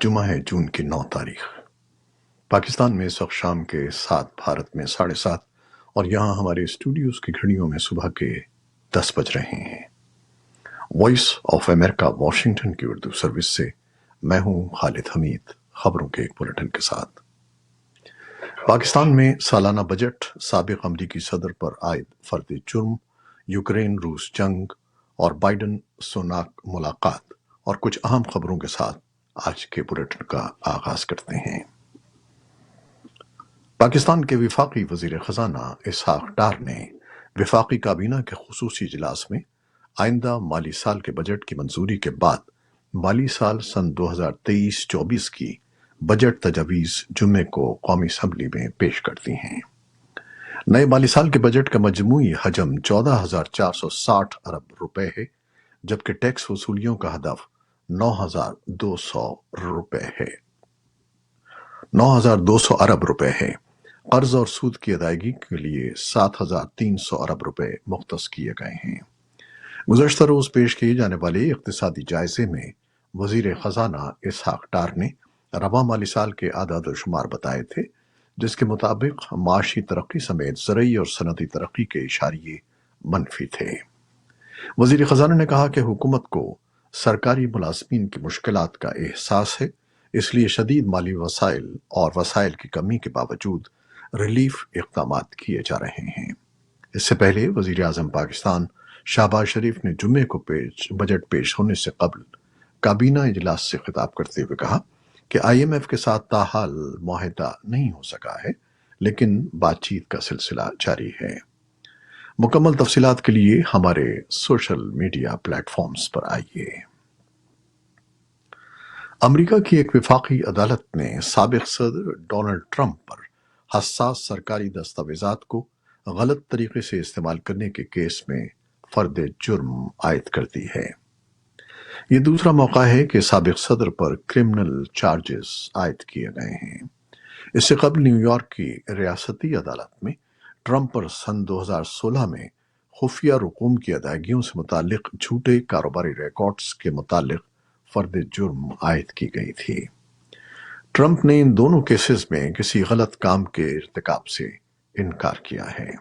जुमा है जून की 9 तारीख। पाकिस्तान में इस वक्त शाम के 7, भारत में 7:30 और यहाँ हमारे स्टूडियोज़ की घड़ियों में सुबह के 10 बज रहे हैं। वॉइस ऑफ अमेरिका वाशिंगटन की उर्दू सर्विस से मैं हूँ खालिद हमीद, खबरों के एक बुलेटिन के साथ। पाकिस्तान में सालाना बजट, साबिक अमरीकी सदर पर आयद फर्द जुर्म, यूक्रेन रूस जंग और बाइडन सुनाक मुलाकात और कुछ अहम खबरों के साथ आज के बुलेटिन का आगाज करते हैं। पाकिस्तान के वफाकी वजीर खजाना इसहाक डार ने वफाकी काबीना के खुसूसी इजलास में आइंदा माली साल के बजट की मंजूरी के बाद माली साल सन 2023-24 की बजट तजावीज़ जुम्मे को कौमी असम्बली में पेश करती हैं। नए माली साल के बजट का मजमूई हजम 14,460 अरब रुपए है, जबकि टैक्स वसूलियों का हदफ 9,200 अरब रुपए है। कर्ज और सूद की अदायगी के लिए 7,300 अरब रुपए मुख्तस किए गए हैं। गुज़श्ता रोज पेश किए जाने वाले इक़्तिसादी जायजे में वजीर खजाना इसहाक डार ने रवा माली साल के आदाद शुमार बताए थे, जिसके मुताबिक माशी तरक्की समेत ज़रई और सनती तरक्की के इशारिये मनफी थे। वजीर खजाना ने कहा कि हुकूमत को सरकारी मुलाजमीन की मुश्किलात का एहसास है, इसलिए शदीद माली वसाइल और वसाइल की कमी के बावजूद रिलीफ इक़दामात किए जा रहे हैं। इससे पहले वजीर आज़म पाकिस्तान शहबाज शरीफ ने जुम्मे को बजट पेश होने से कबल काबीना इजलास से खिताब करते हुए कहा कि IMF के साथ ताहाल मुआहिदा नहीं हो सका है, लेकिन बातचीत का सिलसिला जारी है। मुकम्मल तफसीलात के लिए हमारे सोशल मीडिया प्लेटफॉर्म्स पर आइए। अमेरिका की एक वफाकी अदालत ने साबिक सदर डोनाल्ड ट्रंप पर हसास सरकारी दस्तावेजात को गलत तरीके से इस्तेमाल करने के केस में फर्द जुर्म आयद कर दी है। ये दूसरा मौका है कि साबिक सदर पर क्रिमिनल चार्जेस आयद किए गए हैं। इससे कबल न्यूयॉर्क की रियासती अदालत में ट्रंप पर सन 2016 में खुफिया रकूम की अदायगियों से मुतालिक झूठे कारोबारी रिकॉर्ड्स के मुतालिक फर्द जुर्म आयद की गई थी। ट्रंप ने इन दोनों केसेस में किसी गलत काम के इर्तिकाब से इनकार किया है।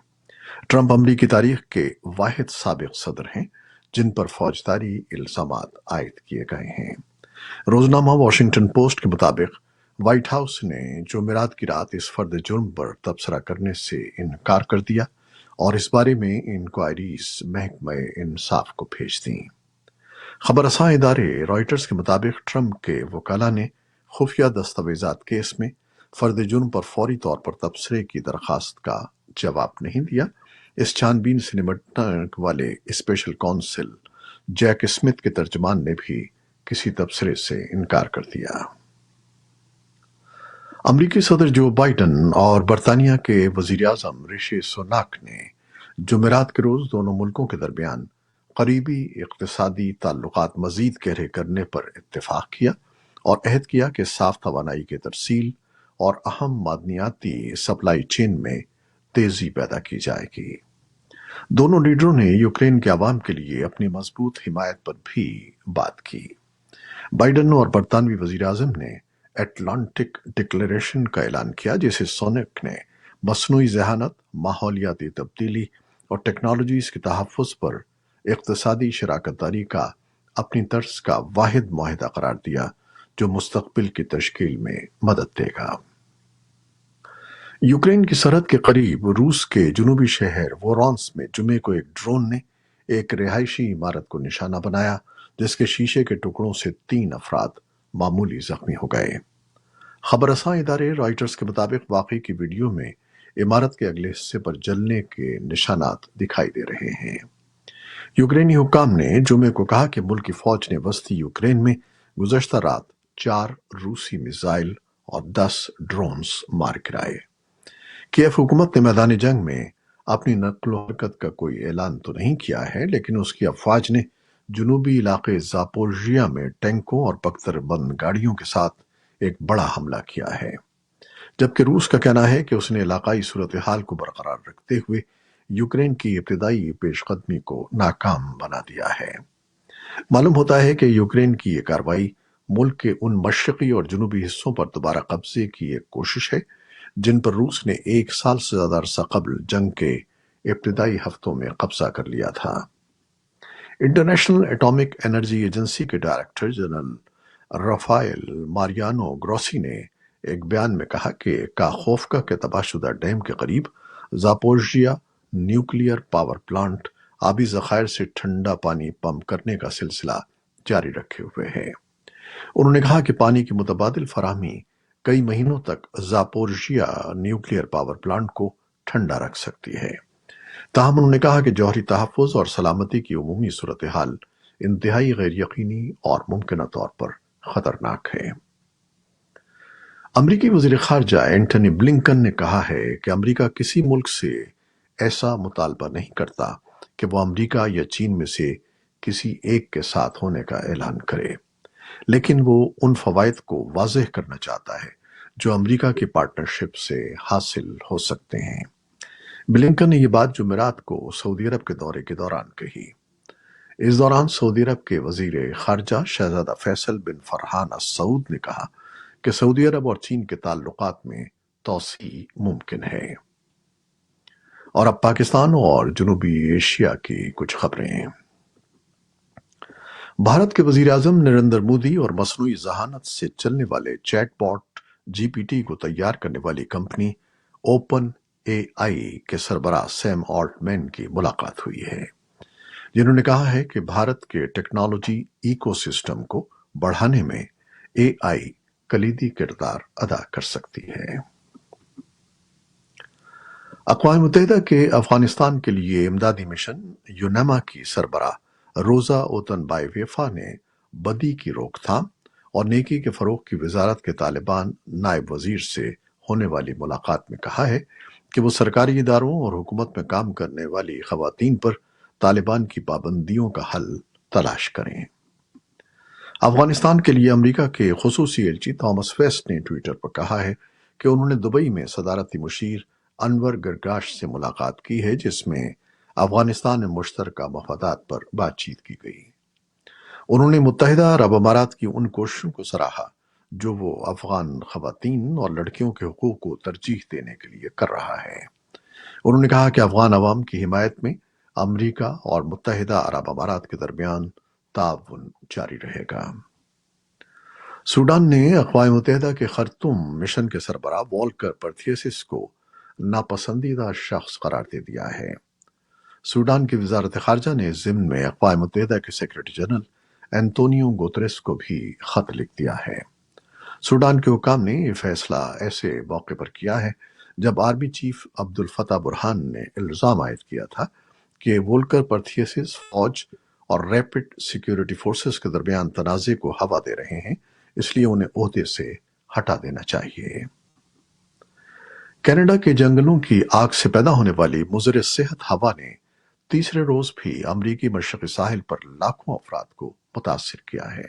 ट्रंप अमरीकी तारीख के वाहिद साबिक सदर हैं जिन पर फौजदारी इल्जामात आयद किए गए हैं। रोजनामा वॉशिंगटन पोस्ट के मुताबिक व्हाइट हाउस ने जुमेरात की रात इस फर्द जुर्म पर तबसरा करने से इनकार कर दिया और इस बारे में इंक्वायरीज महकमा इंसाफ को भेज दी। खबरसां इदारे रॉयटर्स के मुताबिक ट्रंप के वकाला ने खुफिया दस्तावेजात केस में फर्द जुर्म पर फौरी तौर पर तबसरे की दरखास्त का जवाब नहीं दिया। इस छानबीन से निपटने वाले स्पेशल काउंसिल जैक स्मिथ के तर्जमान ने भी किसी तबसरे से इनकार कर दिया। अमरीकी सदर जो बाइडन और बरतानिया के वजीर आज़म ऋषि सुनाक ने जुमेरात के रोज दोनों मुल्कों के दरमियान करीबी इक़्तिसादी ताल्लुकात मजीद गहरे करने पर इत्तेफाक किया और अहद किया कि साफ तवानाई की तरसील और अहम मादनियाती सप्लाई चेन में तेजी पैदा की जाएगी। दोनों लीडरों ने यूक्रेन के अवाम के लिए अपनी मजबूत हिमायत पर भी बात की। बाइडन और बरतानवी वजीर आज़म ने एटलांटिक डिक्लेरेशन का ऐलान किया, जिसे सोनक ने मसनूई जहानत, माहौलियाती तब्दीली और टेक्नोलॉजीज के तहफ़्फ़ुज़ पर इक़्तिसादी शराकतदारी का अपनी तर्ज का वाहिद मुआहिदा करार दिया जो मुस्तक़बिल की तश्कील में मदद देगा। यूक्रेन की सरहद के करीब रूस के जुनूबी शहर वोरोंस में जुमे को एक ड्रोन ने एक रिहायशी इमारत को निशाना बनाया, जिसके शीशे के टुकड़ों से 3 अफराद मामूली जख्मी हो गए। खबरसां इदारे रॉयटर्स के मुताबिक वाक़ई की वीडियो में इमारत के अगले हिस्से पर जलने के निशानात दिखाई दे रहे हैं। यूक्रेनी हुक्काम ने जुमे को कहा कि मुल्क की फौज ने वस्ती यूक्रेन में गुज़श्ता रात 4 रूसी मिसाइल और 10 ड्रोन्स मार गिराए। कीव हुकूमत ने मैदान जंग में अपनी नक्ल हरकत का कोई ऐलान तो नहीं किया है, लेकिन उसकी अफवाज ने जुनूबी इलाके ज़ापोरिजिया में टैंकों और बख्तरबंद गाड़ियों के साथ एक बड़ा हमला किया है, जबकि रूस का कहना है कि उसने इलाकाई सूरत हाल को बरकरार रखते हुए यूक्रेन की इब्तिदाई पेशकदमी को नाकाम बना दिया है। मालूम होता है कि यूक्रेन की ये कार्रवाई ملک کے ان مشرقی اور جنوبی حصوں پر دوبارہ قبضے کی ایک کوشش ہے جن پر روس نے 1 سال سے زیادہ عرصہ قبل جنگ کے ابتدائی ہفتوں میں قبضہ کر لیا تھا۔ انٹرنیشنل ایٹامک انرجی ایجنسی کے ڈائریکٹر جنرل رافائل ماریانو گروسی نے ایک بیان میں کہا کہ کاخوفکا کے تباہ شدہ ڈیم کے قریب زاپورژیا نیوکلیئر پاور پلانٹ آبی ذخائر سے ٹھنڈا پانی پمپ کرنے کا سلسلہ جاری رکھے ہوئے ہے۔ انہوں نے کہا کہ پانی کی متبادل فراہمی کئی مہینوں تک زاپورژیا نیوکلیئر پاور پلانٹ کو ٹھنڈا رکھ سکتی ہے۔ تاہم انہوں نے کہا کہ جوہری تحفظ اور سلامتی کی عمومی صورتحال انتہائی غیر یقینی اور ممکنہ طور پر خطرناک ہے۔ امریکی وزیر خارجہ اینٹنی بلنکن نے کہا ہے کہ امریکہ کسی ملک سے ایسا مطالبہ نہیں کرتا کہ وہ امریکہ یا چین میں سے کسی ایک کے ساتھ ہونے کا اعلان کرے، لیکن وہ ان فوائد کو واضح کرنا چاہتا ہے جو امریکہ کی پارٹنرشپ سے حاصل ہو سکتے ہیں۔ بلنکن نے یہ بات جمعرات کو سعودی عرب کے دورے کے دوران کہی۔ اس دوران سعودی عرب کے وزیر خارجہ شہزادہ فیصل بن فرحان السعود نے کہا کہ سعودی عرب اور چین کے تعلقات میں توسیع ممکن ہے۔ اور اب پاکستان اور جنوبی ایشیا کی کچھ خبریں۔ بھارت کے وزیر اعظم نریندر مودی اور مصنوعی ذہانت سے چلنے والے چیٹ باٹ GPT کو تیار کرنے والی کمپنی اوپن AI کے سربراہ سیم آلٹمین کی ملاقات ہوئی ہے، جنہوں نے کہا ہے کہ بھارت کے ٹیکنالوجی ایکو سسٹم کو بڑھانے میں AI کلیدی کردار ادا کر سکتی ہے۔ اقوام متحدہ کے افغانستان کے لیے امدادی مشن یونیما کی سربراہ روزا اوتن بائیویفا نے بدی کی روک تھام اور نیکی کے فروغ کی وزارت کے طالبان نائب وزیر سے ہونے والی ملاقات میں کہا ہے کہ وہ سرکاری اداروں اور حکومت میں کام کرنے والی خواتین پر طالبان کی پابندیوں کا حل تلاش کریں۔ افغانستان کے لیے امریکہ کے خصوصی ایلچی تھامس ویسٹ نے ٹویٹر پر کہا ہے کہ انہوں نے دبئی میں صدارتی مشیر انور گرگاش سے ملاقات کی ہے، جس میں افغانستان میں مشترکہ مفادات پر بات چیت کی گئی۔ انہوں نے متحدہ عرب امارات کی ان کوششوں کو سراہا جو وہ افغان خواتین اور لڑکیوں کے حقوق کو ترجیح دینے کے لیے کر رہا ہے۔ انہوں نے کہا کہ افغان عوام کی حمایت میں امریکہ اور متحدہ عرب امارات کے درمیان تعاون جاری رہے گا۔ سوڈان نے اقوام متحدہ کے خرطوم مشن کے سربراہ والکر پرتھیسس کو ناپسندیدہ شخص قرار دے دیا ہے۔ سوڈان کی وزارت خارجہ نے اس ضمن میں اقوام متحدہ کے سیکرٹری جنرل اینٹونیو گوتریس کو بھی خط لکھ دیا ہے۔ سوڈان کے حکام نے یہ فیصلہ ایسے موقع پر کیا ہے جب آرمی چیف عبد الفتاح برہان نے الزام عائد کیا تھا کہ وولکر پرتھیسس فوج اور ریپڈ سیکیورٹی فورسز کے درمیان تنازع کو ہوا دے رہے ہیں، اس لیے انہیں عہدے سے ہٹا دینا چاہیے۔ کینیڈا کے جنگلوں کی آگ سے پیدا ہونے والی مضر صحت ہوا نے تیسرے روز بھی امریکی مشرقی ساحل پر لاکھوں افراد کو متاثر کیا ہے۔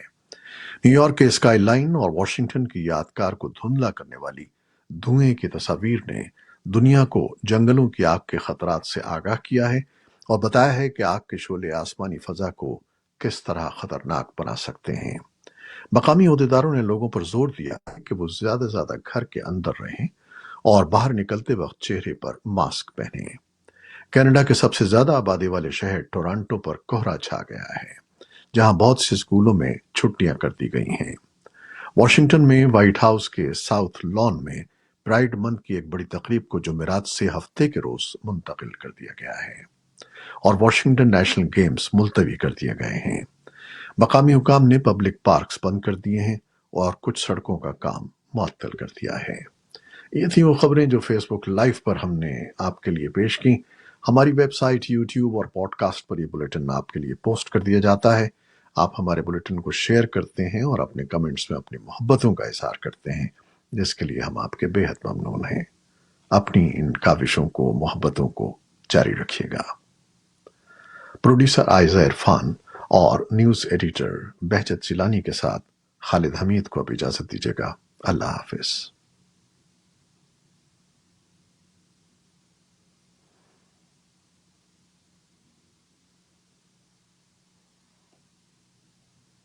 نیو یارک کے اسکائی لائن اور واشنگٹن کی یادگار کو دھندلا کرنے والی دھوئیں کی تصاویر نے دنیا کو جنگلوں کی آگ کے خطرات سے آگاہ کیا ہے اور بتایا ہے کہ آگ کے شعلے آسمانی فضا کو کس طرح خطرناک بنا سکتے ہیں۔ مقامی عہدیداروں نے لوگوں پر زور دیا کہ وہ زیادہ سے زیادہ گھر کے اندر رہیں اور باہر نکلتے وقت چہرے پر ماسک پہنیں۔ کینیڈا کے سب سے زیادہ آبادی والے شہر ٹورانٹو پر کوہرا چھا گیا ہے، جہاں بہت سے اسکولوں میں چھٹیاں کر دی گئی ہیں۔ واشنگٹن میں وائٹ ہاؤس کے ساؤتھ لان میں پرائڈ منتھ کی ایک بڑی تقریب کو جمعرات سے ہفتے کے روز منتقل کر دیا گیا ہے اور واشنگٹن نیشنل گیمز ملتوی کر دیے گئے ہیں۔ مقامی حکام نے پبلک پارکس بند کر دیے ہیں اور کچھ سڑکوں کا کام معطل کر دیا ہے۔ یہ تھیں وہ خبریں جو فیس بک لائیو پر ہم نے آپ کے لیے پیش کی۔ ہماری ویب سائٹ، یوٹیوب اور پوڈ کاسٹ پر یہ بلیٹن آپ کے لیے پوسٹ کر دیا جاتا ہے۔ آپ ہمارے بلیٹن کو شیئر کرتے ہیں اور اپنے کمنٹس میں اپنی محبتوں کا اظہار کرتے ہیں، جس کے لیے ہم آپ کے بے حد ممنون ہیں۔ اپنی ان کاوشوں کو، محبتوں کو جاری رکھیے گا۔ پروڈیوسر عائزہ عرفان اور نیوز ایڈیٹر بہجت جیلانی کے ساتھ خالد حمید کو اب اجازت دیجیے گا۔ اللہ حافظ۔